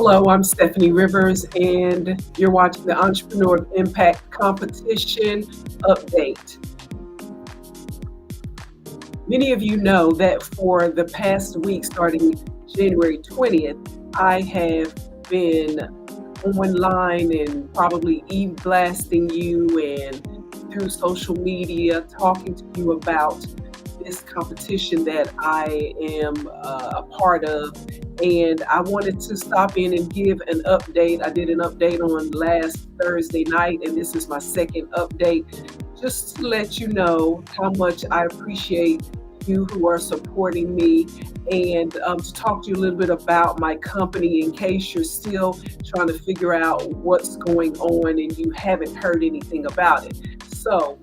Hello, I'm Stephanie Rivers, and you're watching the Entrepreneur of Impact Competition Update. Many of you know that for the past week, starting January 20th, I have been online and probably blasting you and through social media, talking to you about this competition that I am a part of. And I wanted to stop in and give an update. I did an update on last Thursday night, and this is my second update, just to let you know how much I appreciate you who are supporting me, and to talk to you a little bit about my company in case you're still trying to figure out what's going on and you haven't heard anything about it. So,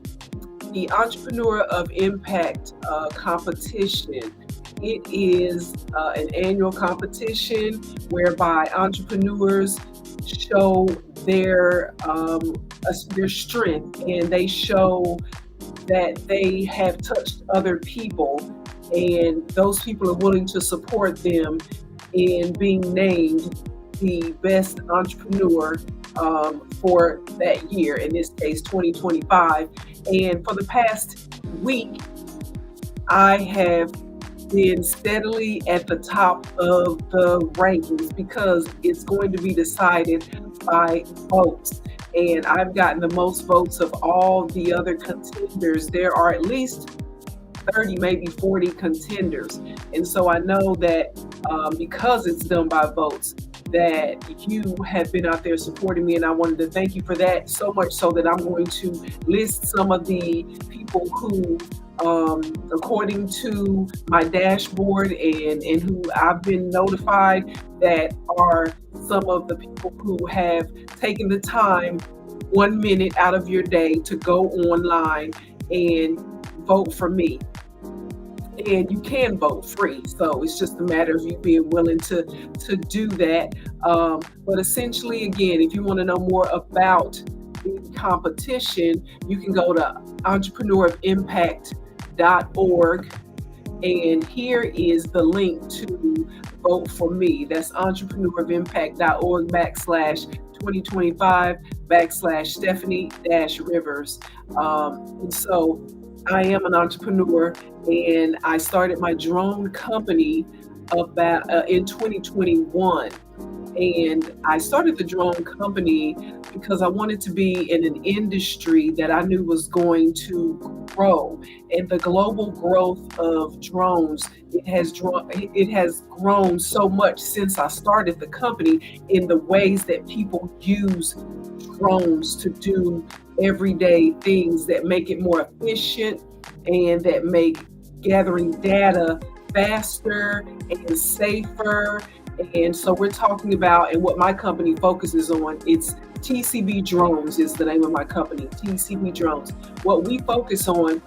the Entrepreneur of Impact competition. It is an annual competition whereby entrepreneurs show their strength, and they show that they have touched other people, and those people are willing to support them in being named the best entrepreneur for that year, in this case 2025. And for the past week, I have been steadily at the top of the rankings because it's going to be decided by votes. And I've gotten the most votes of all the other contenders. There are at least 30, maybe 40 contenders. And so I know that because it's done by votes, that you have been out there supporting me, and I wanted to thank you for that, so much so that I'm going to list some of the people who, according to my dashboard and who I've been notified, that are some of the people who have taken the time 1 minute out of your day to go online and vote for me. And you can vote free, so it's just a matter of you being willing to do that. But essentially, again, if you want to know more about the competition, you can go to entrepreneurimpact.org, and here is the link to vote for me. That's entrepreneurimpact.org /2025 /Stephanie-Rivers. And so I am an entrepreneur, and I started my drone company about in 2021. And I started the drone company because I wanted to be in an industry that I knew was going to grow. And the global growth of drones, it has grown so much since I started the company in the ways that people use drones to do everyday things that make it more efficient and that make gathering data faster and safer. And so we're talking about, and what my company focuses on, it's TCB Drones is the name of my company, TCB Drones. What we focus on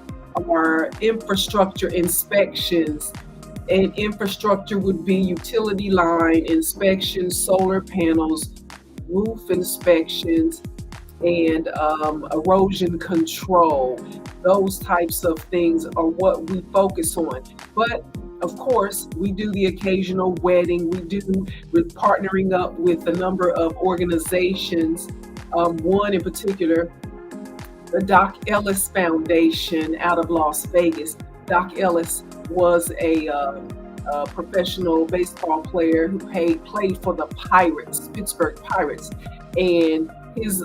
are infrastructure inspections, and infrastructure would be utility line inspections, solar panels, roof inspections, and erosion control. Those types of things are what we focus on. But of course, we do the occasional wedding. We're partnering up with a number of organizations. One in particular, the Doc Ellis Foundation out of Las Vegas. Doc Ellis was a professional baseball player who played for the Pirates, Pittsburgh Pirates, and his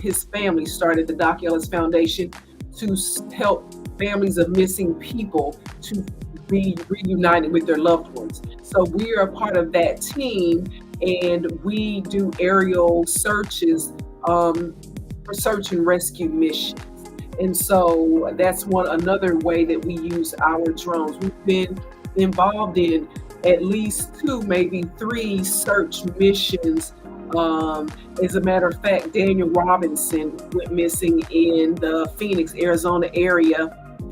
his family started the Doc Ellis Foundation to help families of missing people to be reunited with their loved ones. So we are a part of that team, and we do aerial searches for search and rescue missions. And so that's another way that we use our drones. We've been involved in at least 2, maybe 3 search missions. As a matter of fact, Daniel Robinson went missing in the Phoenix, Arizona area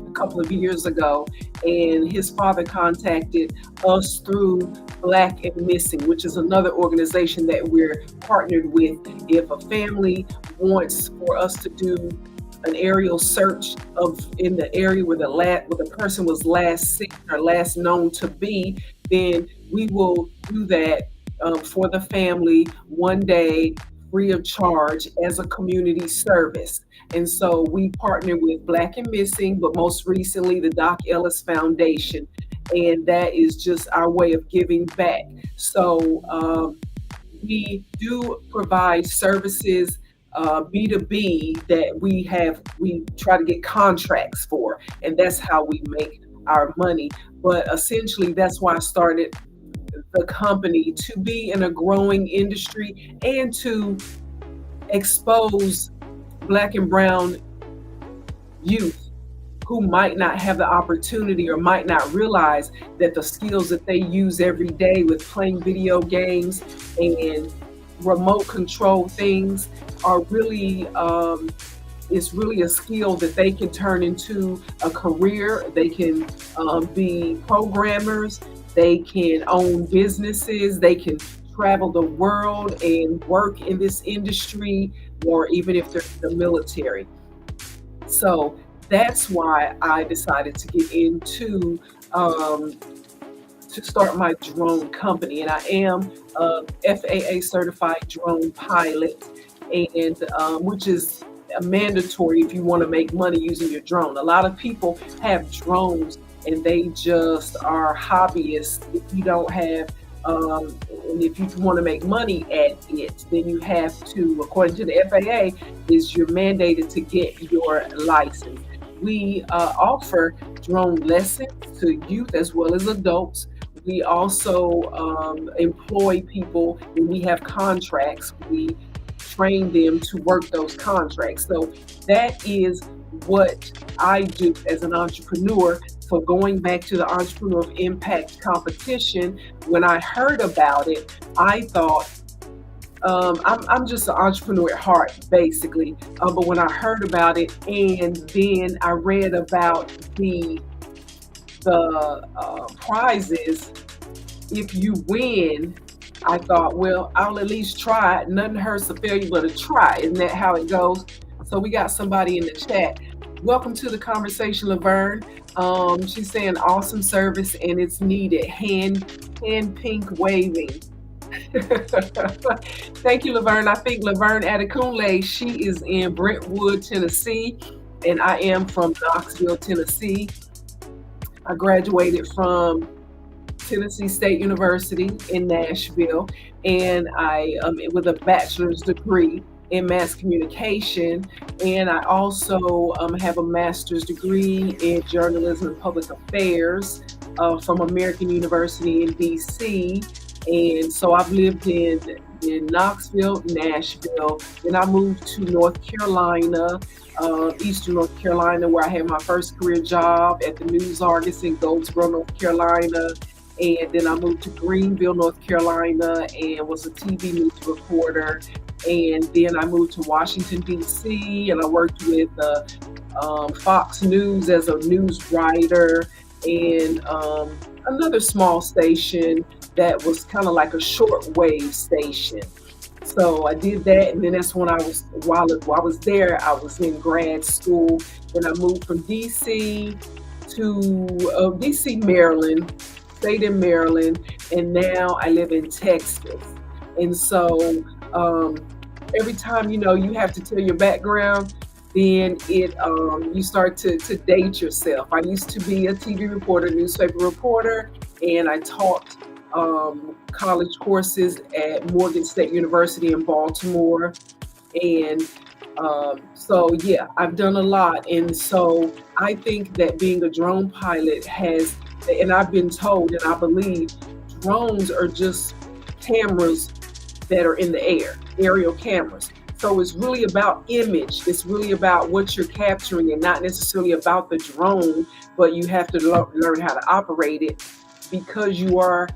a couple of years ago, and his father contacted us through Black and Missing, which is another organization that we're partnered with. If a family wants for us to do an aerial search in the area where the person was last seen or last known to be, then we will do that for the family one day free of charge as a community service. And so we partner with Black and Missing, but most recently the Doc Ellis Foundation. And that is just our way of giving back. So we do provide services B2B that we try to get contracts for, and that's how we make our money. But essentially, that's why I started the company, to be in a growing industry and to expose Black and brown youth who might not have the opportunity or might not realize that the skills that they use every day with playing video games and remote control things are really it's really a skill that they can turn into a career. They can be programmers, they can own businesses, they can travel the world and work in this industry, or even if they're in the military. So that's why I decided to get into to start my drone company, and I am a FAA certified drone pilot, and which is mandatory if you want to make money using your drone. A lot of people have drones and they just are hobbyists. If you don't have and if you want to make money at it, then you have to, according to the FAA, is you're mandated to get your license. We offer drone lessons to youth as well as adults. We also employ people, and we have contracts. We train them to work those contracts. So that is what I do as an entrepreneur. So going back to the Entrepreneur of Impact competition, when I heard about it, I thought, I'm just an entrepreneur at heart, basically. But when I heard about it, and then I read about the prizes, if you win, I thought, well, I'll at least try it. Nothing hurts a failure but a try. Isn't that how it goes? So we got somebody in the chat. Welcome to the conversation, Laverne. She's saying awesome service and it's needed. Hand pink waving. Thank you, Laverne. I think Laverne Adekunle, she is in Brentwood, Tennessee, and I am from Knoxville, Tennessee. I graduated from Tennessee State University in Nashville, and I with a bachelor's degree in mass communication, and I also have a master's degree in journalism and public affairs from American University in DC. And so I've lived in Knoxville, Nashville, then I moved to North Carolina, Eastern North Carolina, where I had my first career job at the News Argus in Goldsboro, North Carolina. And then I moved to Greenville, North Carolina, and was a TV news reporter. And then I moved to Washington, D.C., and I worked with Fox News as a news writer, and another small station that was kind of like a shortwave station. So I did that, and then that's when while I was there, I was in grad school. Then I moved from D.C. to D.C., Maryland, stayed in Maryland, and now I live in Texas. And so every time you have to tell your background, then you start to date yourself. I used to be a TV reporter, newspaper reporter, and I taught college courses at Morgan State University in Baltimore. And so yeah, I've done a lot. And so I think that being a drone pilot and I've been told, and I believe, drones are just cameras that are in the air, aerial cameras. So it's really about image. It's really about what you're capturing, and not necessarily about the drone, but you have to learn how to operate it, because you are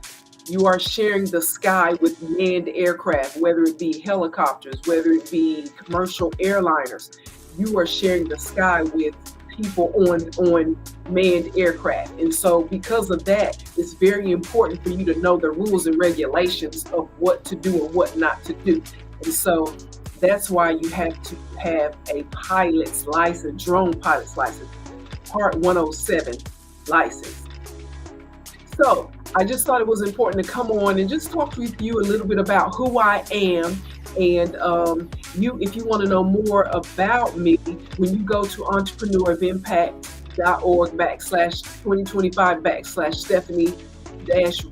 sharing the sky with manned aircraft, whether it be helicopters, whether it be commercial airliners. You are sharing the sky with people on manned aircraft. And so because of that, it's very important for you to know the rules and regulations of what to do and what not to do. And so that's why you have to have a pilot's license, drone pilot's license, Part 107 license. So I just thought it was important to come on and just talk with you a little bit about who I am. And if you want to know more about me, when you go to entrepreneur of impact.org /2025 / Stephanie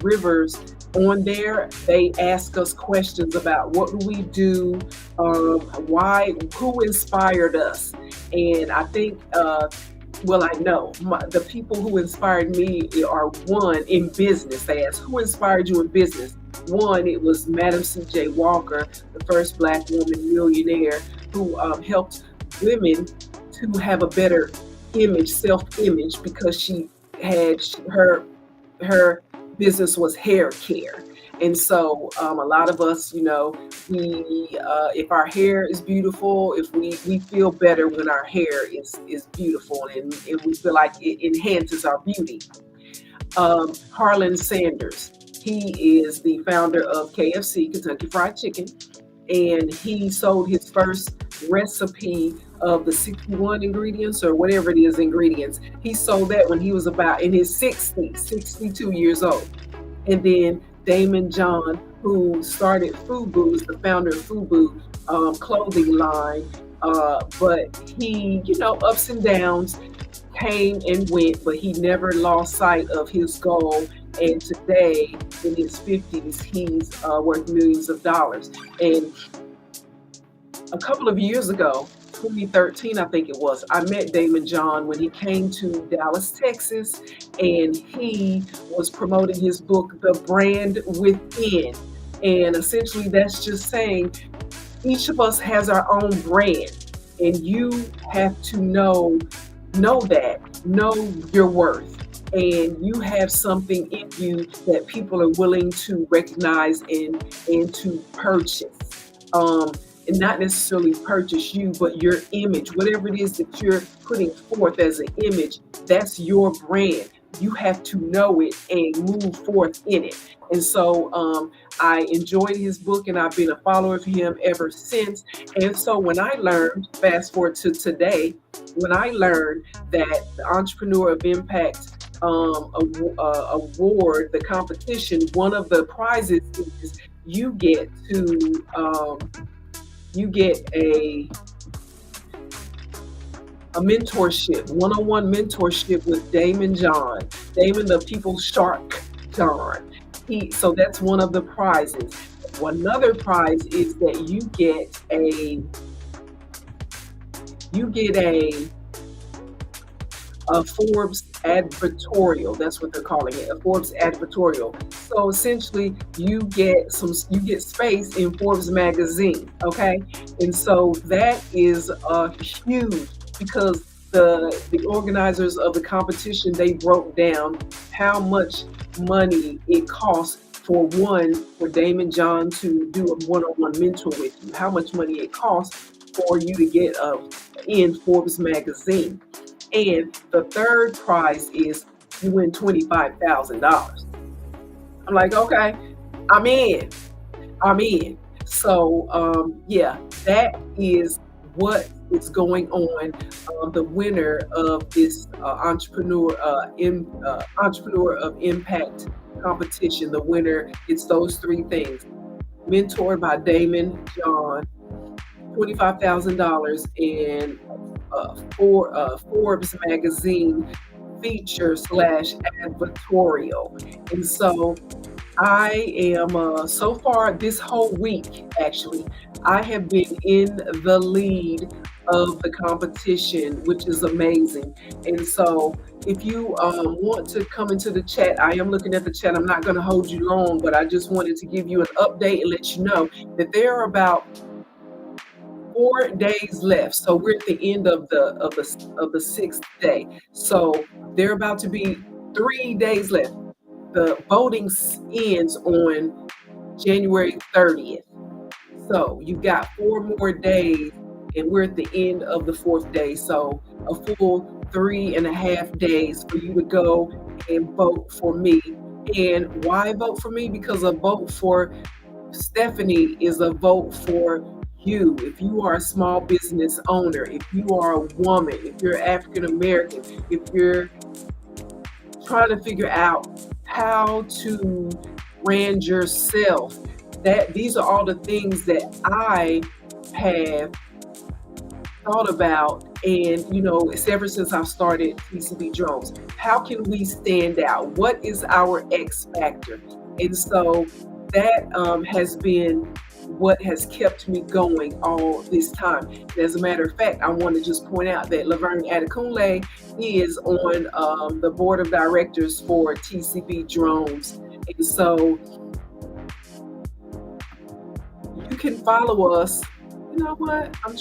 Rivers, on there they ask us questions about what do we do, why, who inspired us. And I think well, I know the people who inspired me are, one, in business. They asked, who inspired you in business? One, it was Madam C.J. Walker, the first Black woman millionaire who helped women to have a better image, self-image, because her business was hair care. And so a lot of us, we if our hair is beautiful, if we feel better when our hair is beautiful, and we feel like it enhances our beauty. Harlan Sanders, he is the founder of KFC, Kentucky Fried Chicken, and he sold his first recipe of the 61 ingredients or whatever it is ingredients. He sold that when he was about in his 60s, 62 years old. And then Daymond John, who started FUBU, is the founder of FUBU clothing line. But he, ups and downs, came and went, but he never lost sight of his goal. And today, in his 50s, he's worth millions of dollars. And a couple of years ago, 2013, I think it was, I met Daymond John when he came to Dallas, Texas, and he was promoting his book, The Brand Within. And essentially that's just saying each of us has our own brand, and you have to know your worth. And you have something in you that people are willing to recognize and to purchase. And not necessarily purchase you, but your image, whatever it is that you're putting forth as an image, that's your brand. You have to know it and move forth in it. And so I enjoyed his book, and I've been a follower of him ever since. And so when I learned, fast forward to today, when I learned that the Entrepreneur of Impact award, the competition, one of the prizes is you get a mentorship, one-on-one mentorship with Daymond John, Daymond the People's Shark John. So that's one of the prizes. Another prize is that you get a Forbes advertorial. That's what they're calling it, a Forbes advertorial. So essentially, you get space in Forbes magazine. Okay, and so that is huge, because the organizers of the competition, they broke down how much money it costs for Daymond John to do a one-on-one mentor with you. How much money it costs for you to get in Forbes magazine. And the third prize is you win $25,000. I'm like, okay, I'm in. So that is what is going on. The winner of this Entrepreneur of Impact competition, the winner, it's those three things: mentored by Daymond John, $25,000, and Forbes magazine feature / advertorial. And so I am so far this whole week, actually, I have been in the lead of the competition, which is amazing. And so if you want to come into the chat, I am looking at the chat. I'm not going to hold you long, but I just wanted to give you an update and let you know that there are about 4 days left. So we're at the end of the sixth day. So there are about to be 3 days left. The voting ends on January 30th. So you got 4 more days, and we're at the end of the 4th day. So a full 3.5 days for you to go and vote for me. And why vote for me? Because a vote for Stephanie is a vote for you. If you are a small business owner, if you are a woman, if you're African American, if you're trying to figure out how to brand yourself. That these are all the things that I have thought about, and it's ever since I've started TCB Drones. How can we stand out? What is our X factor? And so that has been what has kept me going all this time. And as a matter of fact, I want to just point out that Laverne Adekunle is on the board of directors for TCB Drones. And so you can follow us. You know what? I'm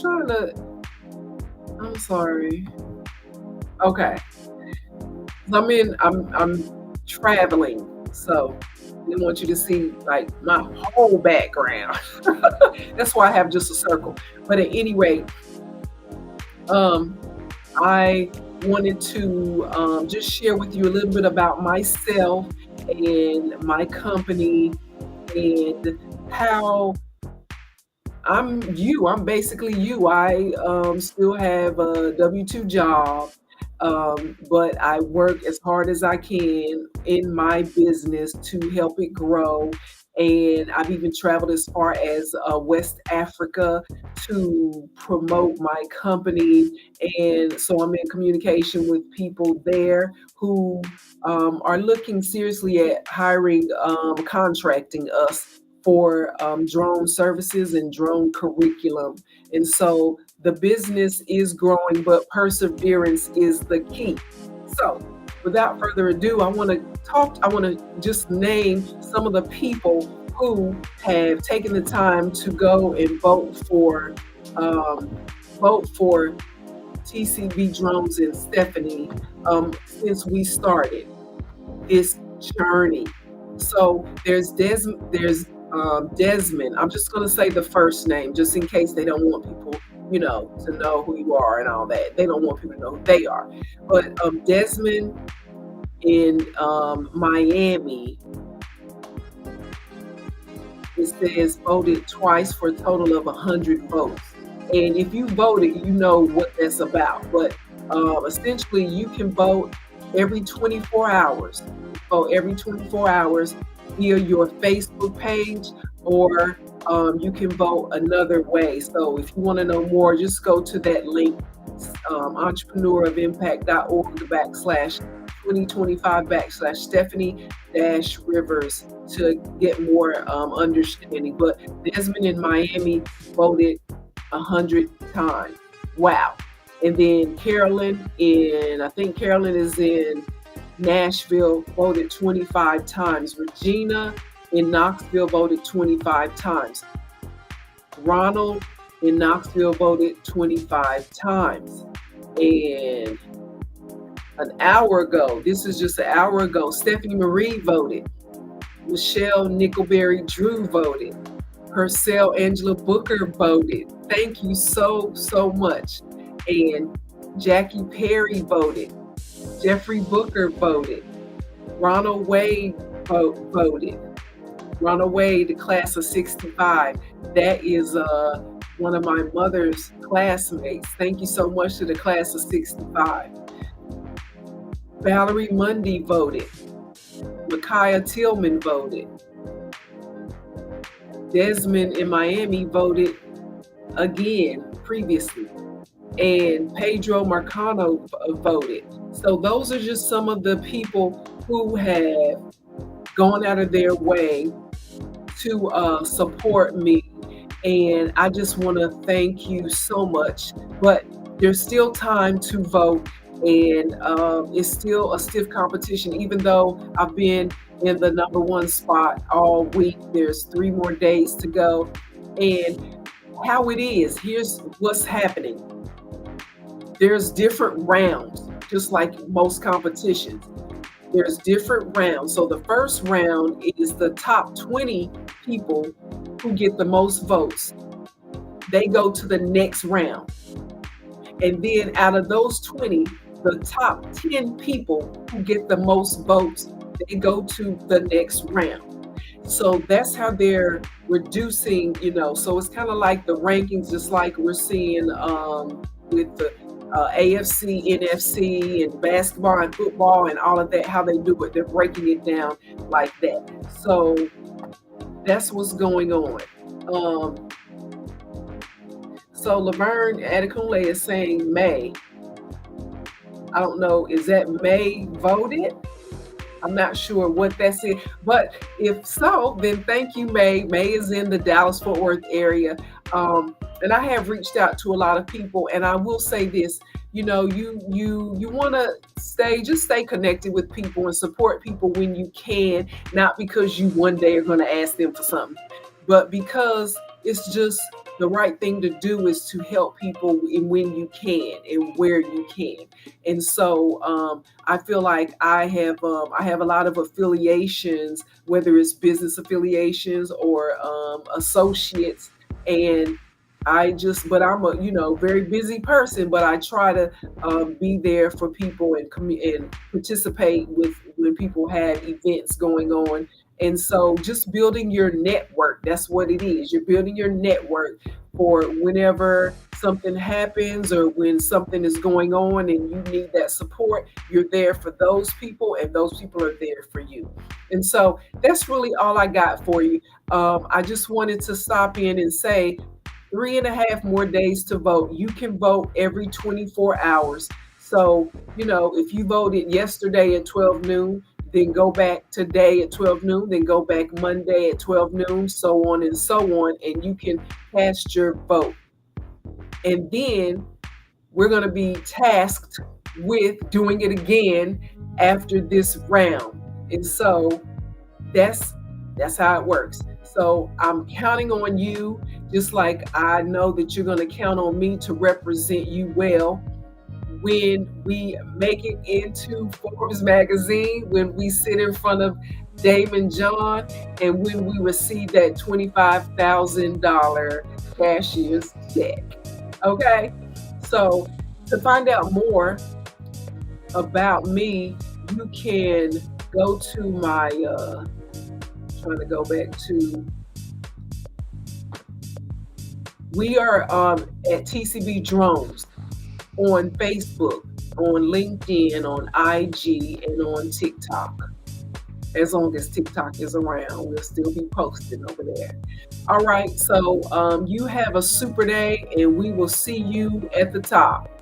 sorry. Okay. I'm traveling, so I didn't want you to see like my whole background. That's why I have just a circle. But at any rate, I wanted to just share with you a little bit about myself and my company and how I'm you. I'm basically you. I still have a W-2 job, but I work as hard as I can in my business to help it grow. And I've even traveled as far as West Africa to promote my company. And so I'm in communication with people there who are looking seriously at hiring, contracting us for drone services and drone curriculum. And so the business is growing, but perseverance is the key. So without further ado, I want to just name some of the people who have taken the time to go and vote for TCB Drones and Stephanie since we started this journey. So there's Desmond. I'm just going to say the first name just in case they don't want people, to know who you are and all that. They don't want people to know who they are. But Desmond in Miami, it says voted twice for a total of 100 votes. And if you voted, you know what that's about. But essentially, you can vote every 24 hours. Vote every 24 hours via your Facebook page, or you can vote another way. So if you want to know more, just go to that link, entrepreneurofImpact.org/2025/Stephanie-Rivers to get more understanding. But Desmond in Miami voted 100 times. Wow. And then Carolyn I think Carolyn is in Nashville, voted 25 times. Regina in Knoxville voted 25 times. Ronald in Knoxville voted 25 times. And an hour ago, this is just an hour ago, Stephanie Marie voted. Michelle Nickelberry Drew voted. Purcell Angela Booker voted. Thank you so, so much. And Jackie Perry voted. Jeffrey Booker voted. Ronald Wade voted. Ronald Wade, the class of 65. That is one of my mother's classmates. Thank you so much to the class of 65. Valerie Mundy voted. Micaiah Tillman voted. Desmond in Miami voted again previously. And Pedro Marcano voted. So those are just some of the people who have gone out of their way to support me. And I just want to thank you so much. But there's still time to vote. And it's still a stiff competition, even though I've been in the number one spot all week. There's 3 more days to go. And how it is, here's what's happening. There's different rounds, just like most competitions. There's different rounds. So the first round is the top 20 people who get the most votes. They go to the next round. And then out of those 20, the top 10 people who get the most votes, they go to the next round. So that's how they're reducing, so it's kind of like the rankings, just like we're seeing with the AFC, NFC, and basketball and football and all of that, how they do it. They're breaking it down like that. So that's what's going on. Um, so Laverne Adekunle is saying May. I don't know, is that May voted? I'm not sure what that's in, but if so, then thank you, May. May is in the Dallas Fort Worth area, and I have reached out to a lot of people. And I will say this: you want to stay connected with people and support people when you can, not because you one day are going to ask them for something, but because it's just the right thing to do is to help people when you can and where you can. And so I feel like I have a lot of affiliations, whether it's business affiliations or associates, and but I'm a very busy person, but I try to be there for people and and participate with when people have events going on. And so just building your network, that's what it is. You're building your network for whenever something happens or when something is going on and you need that support, you're there for those people and those people are there for you. And so that's really all I got for you. I just wanted to stop in and say 3.5 more days to vote. You can vote every 24 hours. So, if you voted yesterday at 12 noon, then go back today at 12 noon, then go back Monday at 12 noon, so on and so on, and you can cast your vote. And then we're going to be tasked with doing it again after this round. And so that's how it works. So I'm counting on you, just like I know that you're going to count on me to represent you well when we make it into Forbes magazine, when we sit in front of Damon John, and when we receive that $25,000 cashier's check. Okay? So to find out more about me, you can go to my trying to go back to we are at TCB Drones on Facebook, on LinkedIn, on IG, and on TikTok. As long as TikTok is around, we'll still be posting over there. All right, so you have a super day, and we will see you at the top.